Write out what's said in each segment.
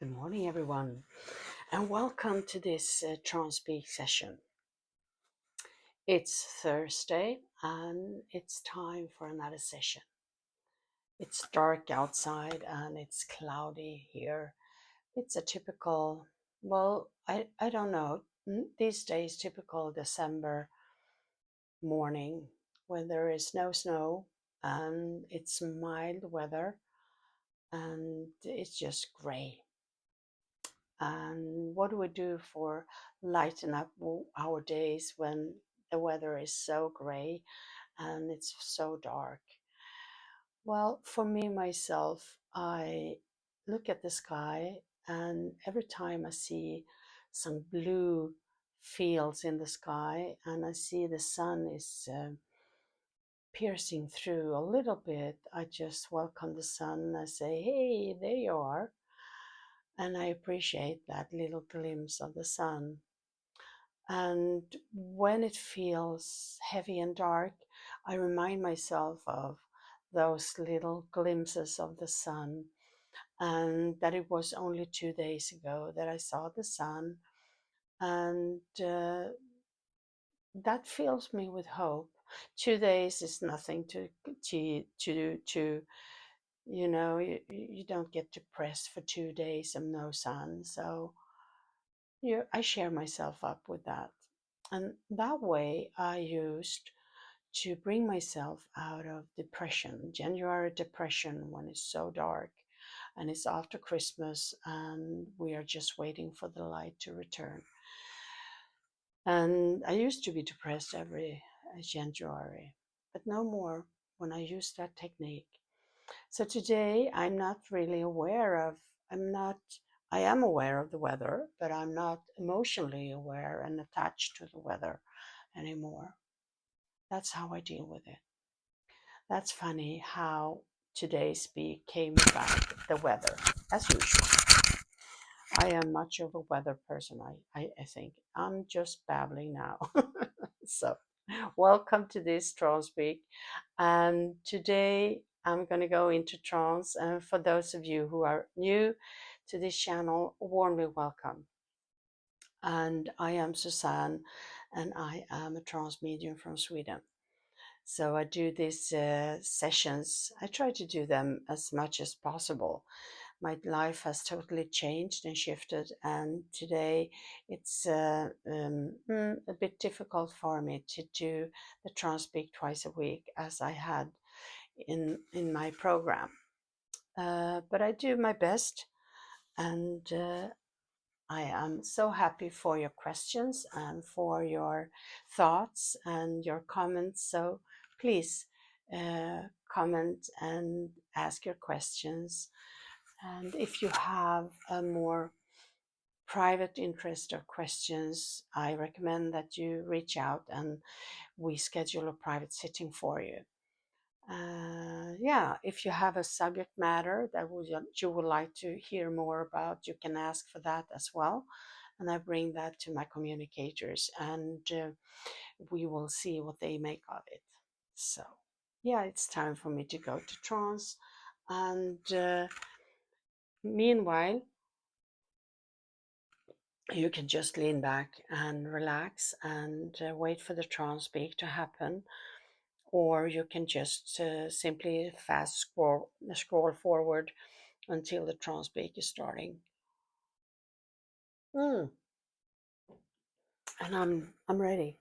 Good morning, everyone, and welcome to this Trance session. It's Thursday, and it's time for another session. It's dark outside, and it's cloudy here. It's a typical, I don't know, these days, typical December morning when there is no snow, and it's mild weather, and it's just gray. And what do we do for lighten up our days when the weather is so gray and it's so dark? Well, for me myself, I look at the sky, and every time I see some blue fields in the sky and I see the sun is piercing through a little bit, I just welcome the sun. I say, hey, there you are. And I appreciate that little glimpse of the sun. And when it feels heavy and dark, I remind myself of those little glimpses of the sun, and that it was only 2 days ago that I saw the sun, and that fills me with hope. 2 days is nothing to you don't get depressed for 2 days of no sun. So I share myself up with that. And that way I used to bring myself out of depression, January depression, when it's so dark and it's after Christmas and we are just waiting for the light to return. And I used to be depressed every January, but no more when I use that technique. So today I'm not really aware of, I'm not, I am aware of the weather, but I'm not emotionally aware and attached to the weather anymore. That's how I deal with it. That's funny how today's speak came about the weather, as usual. I am much of a weather person, I think. I'm just babbling now. So, welcome to this Trance Speak. And today I'm going to go into trance. And for those of you who are new to this channel, warmly welcome. And I am Susanne, and I am a trance medium from Sweden. So I do these sessions. I try to do them as much as possible. My life has totally changed and shifted, and today it's a bit difficult for me to do the trance speak twice a week as I had in my program. But I do my best, and I am so happy for your questions and for your thoughts and your comments. So please comment and ask your questions. And if you have a more private interest or questions, I recommend that you reach out and we schedule a private sitting for you. Yeah, if you have a subject matter that you would like to hear more about, you can ask for that as well. And I bring that to my communicators, and we will see what they make of it. So, yeah, it's time for me to go to trance. And meanwhile, you can just lean back and relax and wait for the trance peak to happen, or you can just simply fast scroll forward until the trance peak is starting. And I'm ready.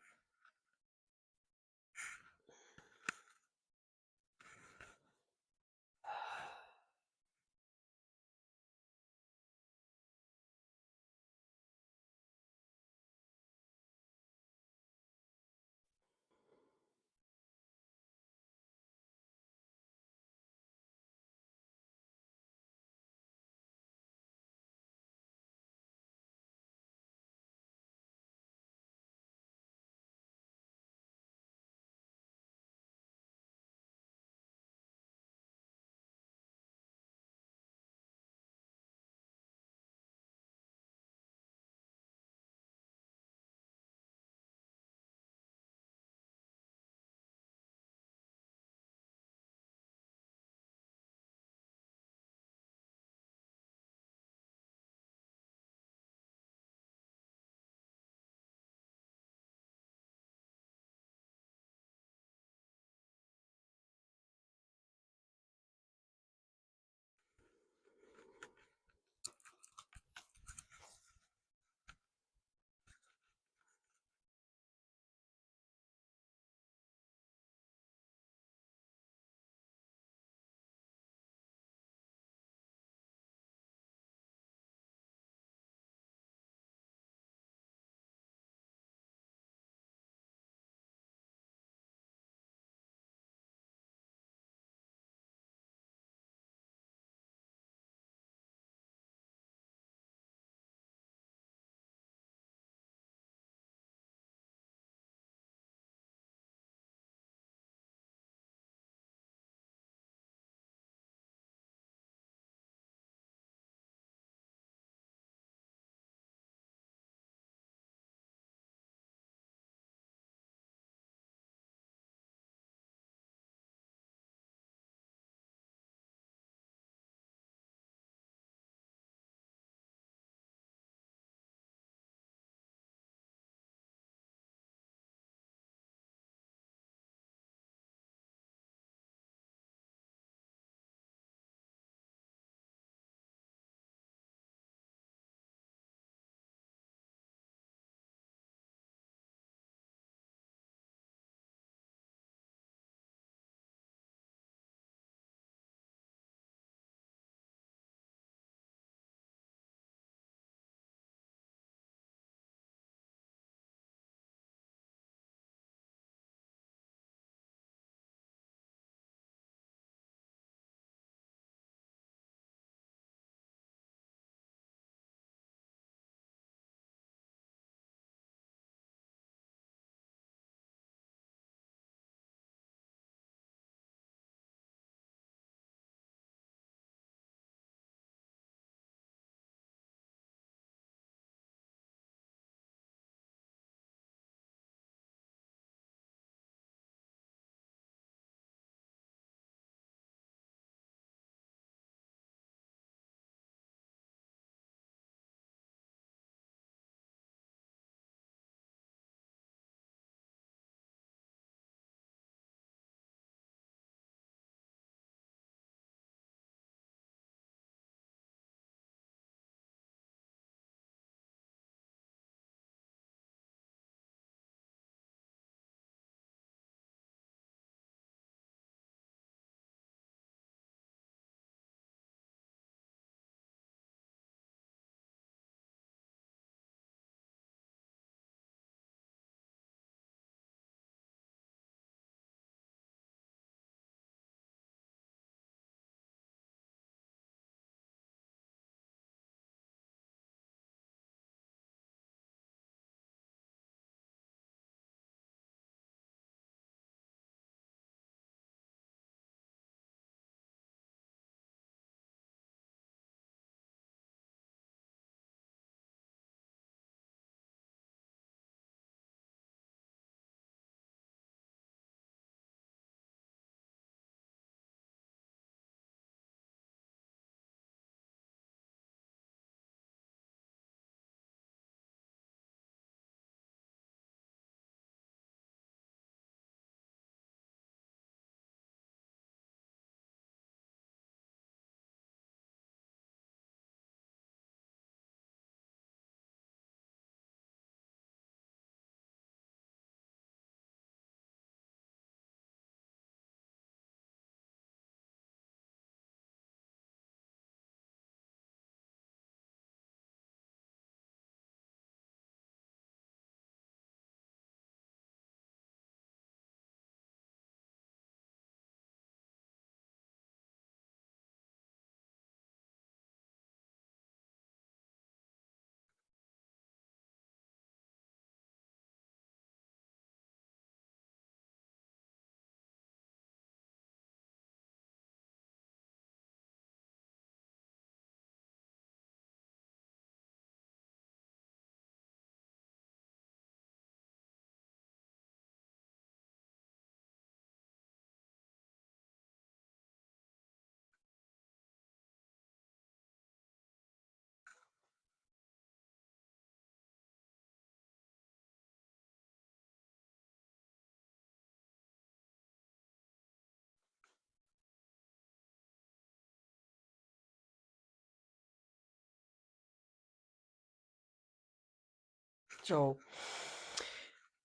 So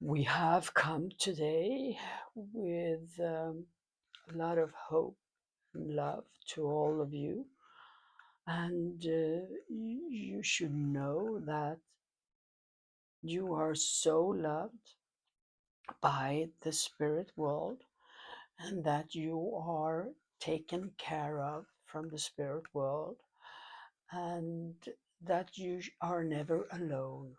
we have come today with a lot of hope and love to all of you. And you should know that you are so loved by the spirit world, and that you are taken care of from the spirit world, and that you are never alone.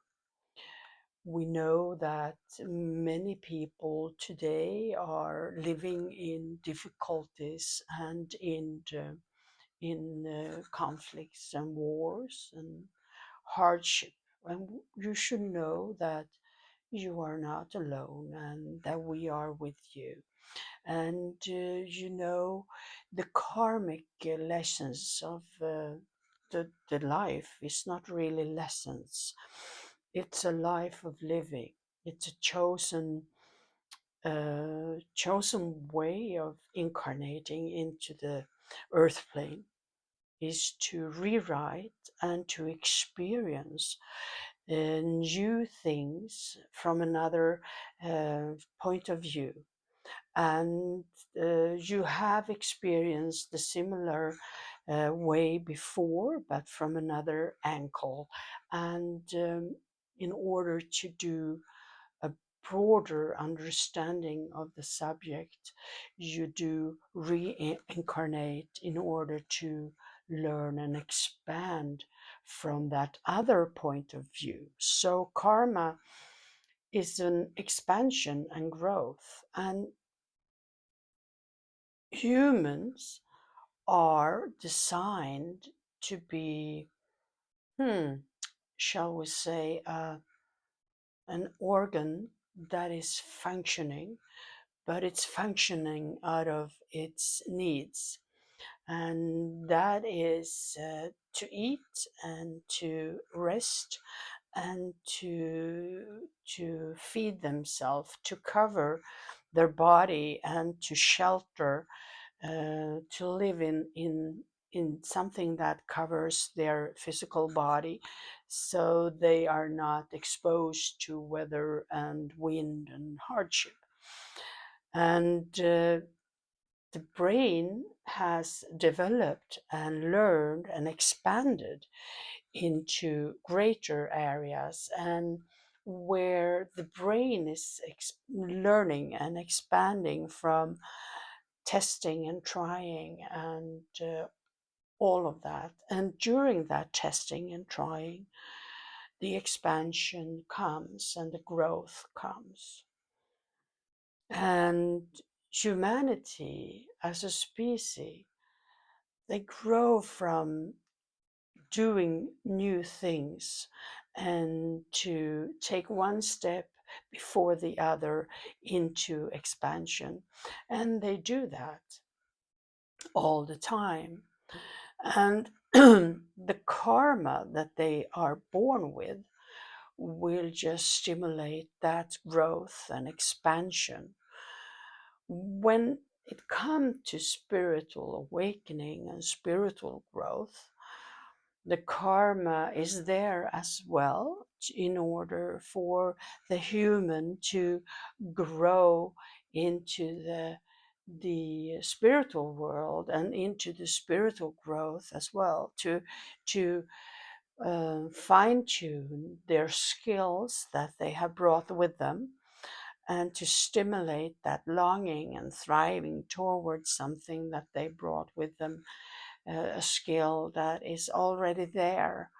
We know that many people today are living in difficulties and in conflicts and wars and hardship. And you should know that you are not alone and that we are with you. And the karmic lessons of the life is not really lessons. It's a life of living. It's a chosen way of incarnating into the earth plane, is to rewrite and to experience new things from another point of view. And you have experienced the similar way before, but from another angle. And in order to do a broader understanding of the subject, you do reincarnate in order to learn and expand from that other point of view. So karma is an expansion and growth, and humans are designed to be, shall we say, an organ that is functioning, but it's functioning out of its needs. And that is to eat and to rest and to feed themselves, to cover their body and to shelter, to live in something that covers their physical body, so they are not exposed to weather and wind and hardship. And the brain has developed and learned and expanded into greater areas, and where the brain is learning and expanding from testing and trying and all of that. And during that testing and trying, the expansion comes and the growth comes. And humanity as a species, they grow from doing new things and to take one step before the other into expansion. And they do that all the time. And the karma that they are born with will just stimulate that growth and expansion. When it comes to spiritual awakening and spiritual growth, the karma is there as well, in order for the human to grow into the spiritual world and into the spiritual growth as well, to fine tune their skills that they have brought with them, and to stimulate that longing and thriving towards something that they brought with them, a skill that is already there.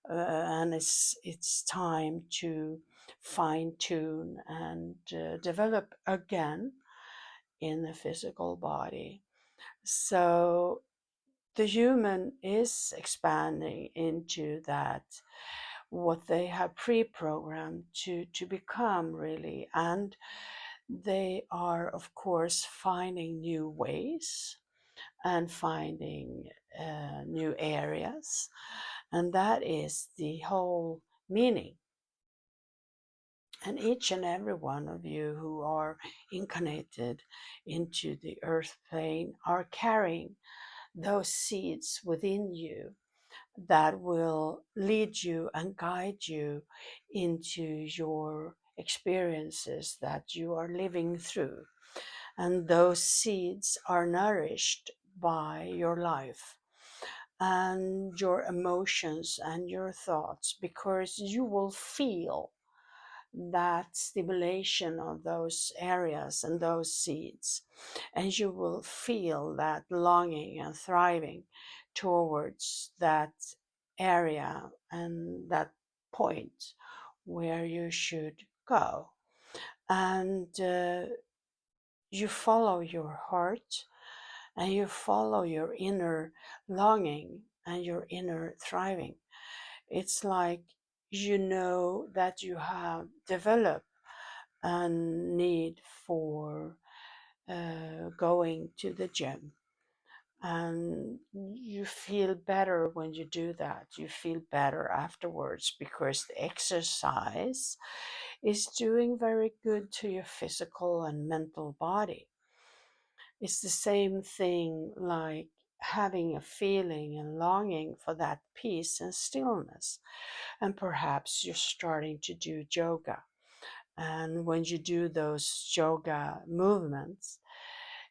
And it's time to fine tune and develop again in the physical body. So the human is expanding into that, what they have pre-programmed to become really. And they are, of course, finding new ways and finding new areas. And that is the whole meaning. And each and every one of you who are incarnated into the earth plane are carrying those seeds within you. that will lead you and guide you into your experiences that you are living through. And those seeds are nourished by your life and your emotions and your thoughts, because you will feel that stimulation of those areas and those seeds, and you will feel that longing and thriving towards that area and that point where you should go. And you follow your heart and you follow your inner longing and your inner thriving. It's like you know that you have developed a need for going to the gym. And you feel better when you do that. You feel better afterwards because the exercise is doing very good to your physical and mental body. It's the same thing like having a feeling and longing for that peace and stillness. And perhaps you're starting to do yoga. And when you do those yoga movements,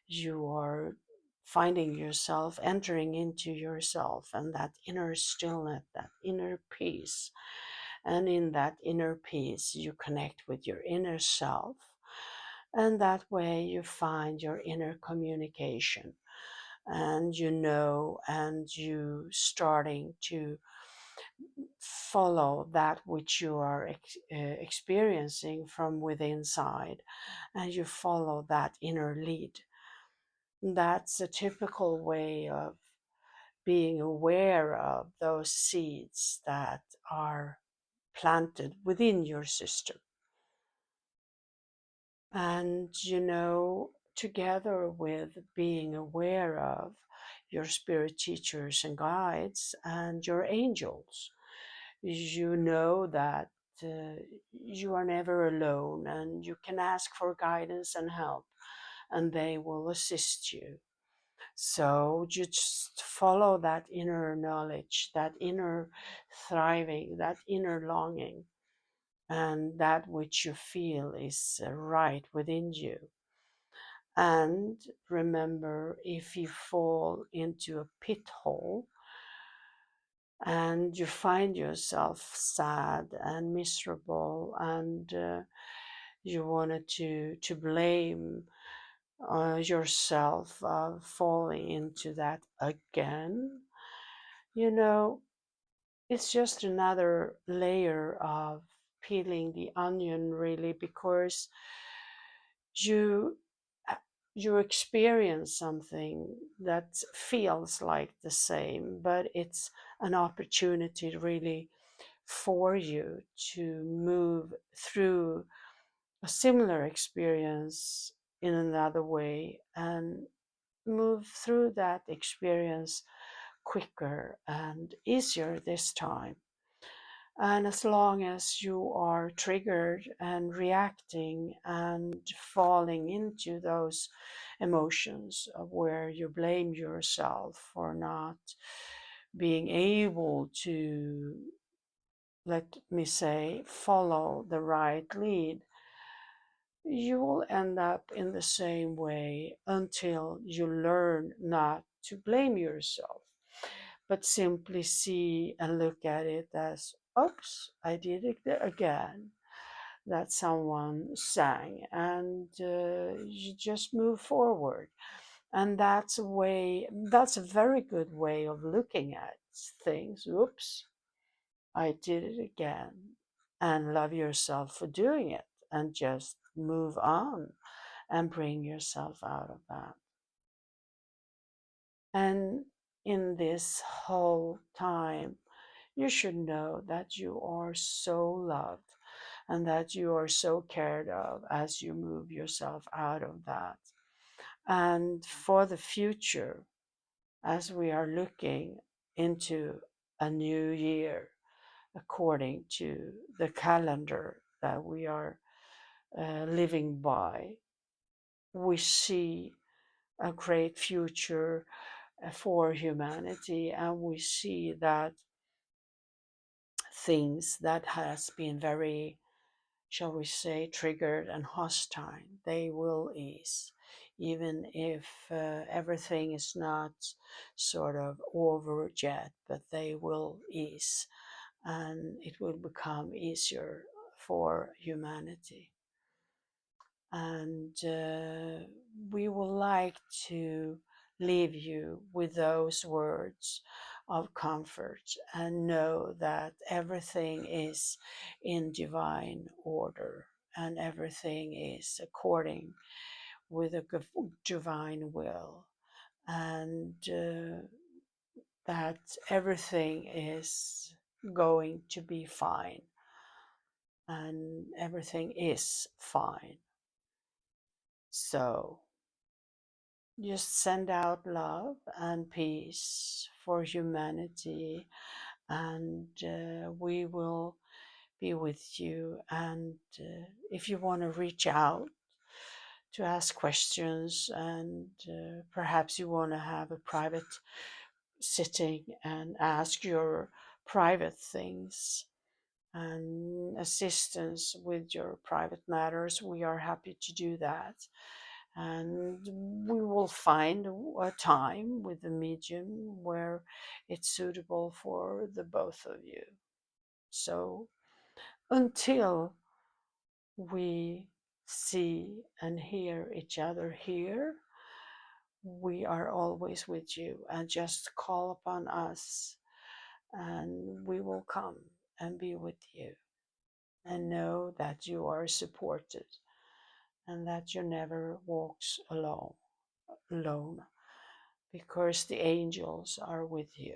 you are finding yourself entering into yourself and that inner stillness, that inner peace. And in that inner peace, you connect with your inner self. And that way you find your inner communication, and you know, and you starting to follow that which you are experiencing from within inside, and you follow that inner lead. That's a typical way of being aware of those seeds that are planted within your system. And you know, together with being aware of your spirit teachers and guides and your angels, you know that you are never alone, and you can ask for guidance and help, and they will assist you. So you just follow that inner knowledge, that inner thriving, that inner longing, and that which you feel is right within you. And remember, if you fall into a pit hole and you find yourself sad and miserable, and you wanted to blame yourself falling into that again, you know, it's just another layer of peeling the onion, really, because you you experience something that feels like the same, but it's an opportunity really for you to move through a similar experience in another way, and move through that experience quicker and easier this time. And as long as you are triggered and reacting and falling into those emotions of where you blame yourself for not being able to, let me say, follow the right lead, you will end up in the same way until you learn not to blame yourself, but simply see and look at it as, oops, I did it again. That someone sang, and you just move forward. And that's a very good way of looking at things. Oops, I did it again. And love yourself for doing it, and just move on and bring yourself out of that. And in this whole time, you should know that you are so loved and that you are so cared of as you move yourself out of that. And for the future, as we are looking into a new year, according to the calendar that we are living by, we see a great future for humanity, and we see that things that has been very, shall we say, triggered and hostile, they will ease. Even if everything is not sort of over yet, but they will ease and it will become easier for humanity. And we would like to leave you with those words of comfort and know that everything is in divine order and everything is according with a divine will, and that everything is going to be fine and everything is fine. So just send out love and peace for humanity, and we will be with you. And if you want to reach out to ask questions, and perhaps you want to have a private sitting and ask your private things and assistance with your private matters, we are happy to do that. And we will find a time with the medium where it's suitable for the both of you. So until we see and hear each other here, we are always with you, and just call upon us and we will come and be with you, and know that you are supported and that you never walks alone, because the angels are with you.